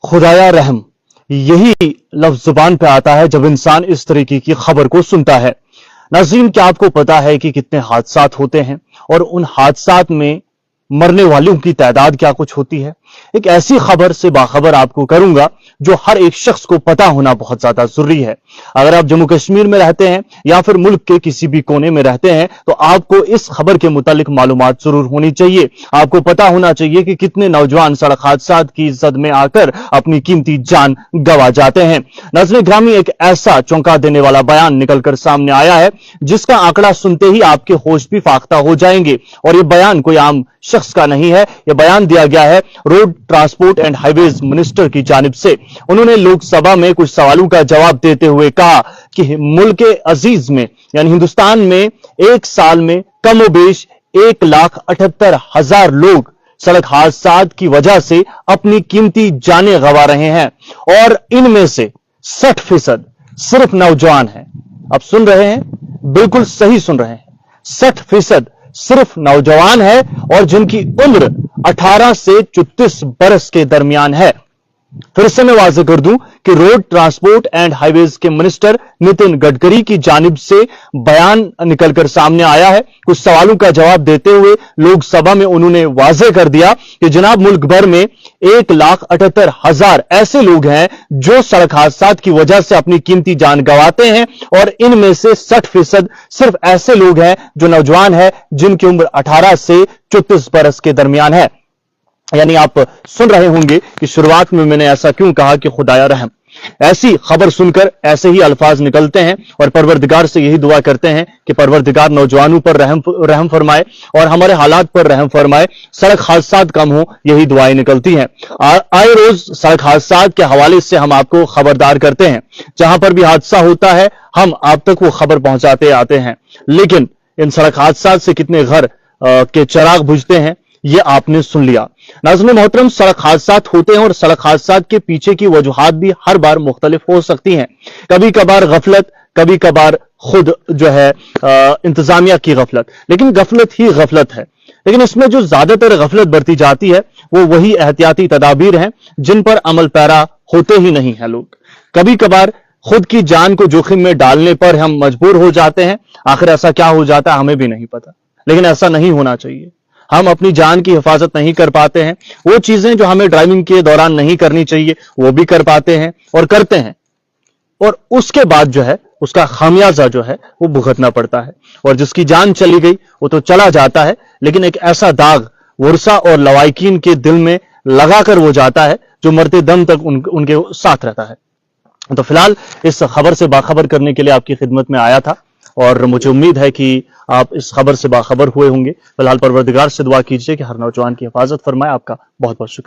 खुदाया रहम, यही लफ्ज जुबान पे आता है जब इंसान इस तरीके की खबर को सुनता है। नाज़रीन, क्या आपको पता है कि कितने हादसात होते हैं और उन हादसात में मरने वालों की तादाद क्या कुछ होती है? एक ऐसी खबर से बाखबर आपको करूंगा जो हर एक शख्स को पता होना बहुत ज्यादा जरूरी है। अगर आप जम्मू कश्मीर में रहते हैं या फिर मुल्क के किसी भी कोने में रहते हैं तो आपको इस खबर के मुतालिक मालूमात जरूर होनी चाहिए। आपको पता होना चाहिए कि कितने नौजवान सड़क हादसात की जद में आकर अपनी कीमती जान गंवा जाते हैं। नाज़रीन ग्रामी, एक ऐसा चौंका देने वाला बयान निकलकर सामने आया है जिसका आंकड़ा सुनते ही आपके होश भी फाख्ता हो जाएंगे। और यह बयान कोई आम शख्स का नहीं है, यह बयान दिया गया है road transport and highways minister की जानिब से। उन्होंने लोकसभा में कुछ सवालों का जवाब देते हुए कहा कि मुल्क अजीज में यानी हिंदुस्तान में एक साल में कमोबेश 1,78,000 लोग सड़क हादसात की वजह से अपनी कीमती जानें गंवा रहे हैं और इनमें से 60% सिर्फ नौजवान हैं। आप सुन रहे हैं, बिल्कुल सही सुन रहे हैं, 60% सिर्फ नौजवान है और जिनकी उम्र 18 से 34 बरस के दरमियान है। फिर से मैं वाज़ेह कर दूं कि रोड ट्रांसपोर्ट एंड हाईवेज के मिनिस्टर नितिन गडकरी की जानिब से बयान निकलकर सामने आया है। कुछ सवालों का जवाब देते हुए लोकसभा में उन्होंने वाज़ेह कर दिया कि जनाब मुल्क भर में 1,78,000 ऐसे लोग हैं जो सड़क हादसात की वजह से अपनी कीमती जान गंवाते हैं और इनमें से 60% सिर्फ ऐसे लोग हैं जो नौजवान हैं जिनकी उम्र 18 से 34 बरस के दरमियान है। यानी आप सुन रहे होंगे कि शुरुआत में मैंने ऐसा क्यों कहा कि खुदाया रहम। ऐसी खबर सुनकर ऐसे ही अल्फाज निकलते हैं और परवरदिगार से यही दुआ करते हैं कि परवरदिगार नौजवानों पर रहम फरमाए और हमारे हालात पर रहम फरमाए, सड़क हादसात कम हो, यही दुआएं निकलती हैं। आए रोज सड़क हादसात के हवाले से हम आपको खबरदार करते हैं। जहां पर भी हादसा होता है हम आप तक वो खबर पहुंचाते आते हैं, लेकिन इन सड़क हादसात से कितने घर के चिराग बुझते हैं ये आपने सुन लिया। नाज़रीन मोहतरम, सड़क हादसात होते हैं और सड़क हादसात के पीछे की वजूहात भी हर बार मुख्तलिफ हो सकती हैं। कभी कभार गफलत, कभी कभार खुद जो है इंतजामिया की गफलत, लेकिन गफलत ही गफलत है। लेकिन इसमें जो ज्यादातर गफलत बरती जाती है वो वही एहतियाती तदाबीर हैं जिन पर अमल पैरा होते ही नहीं है लोग। कभी कभार खुद की जान को जोखिम में डालने पर हम मजबूर हो जाते हैं। आखिर ऐसा क्या हो जाता है हमें भी नहीं पता, लेकिन ऐसा नहीं होना चाहिए। हम अपनी जान की हिफाजत नहीं कर पाते हैं, वो चीजें जो हमें ड्राइविंग के दौरान नहीं करनी चाहिए वो भी कर पाते हैं और करते हैं, और उसके बाद जो है उसका खामियाजा जो है वो भुगतना पड़ता है। और जिसकी जान चली गई वो तो चला जाता है, लेकिन एक ऐसा दाग वर्सा और लवाइकीन के दिल में लगाकर वो जाता है जो मरते दम तक उनके साथ रहता है। तो फिलहाल इस खबर से बाखबर करने के लिए आपकी खिदमत में आया था और मुझे उम्मीद है कि आप इस खबर से बाखबर हुए होंगे। फिलहाल परवरदिगार से दुआ कीजिए कि हर नौजवान की हिफाजत फरमाए। आपका बहुत बहुत शुक्रिया।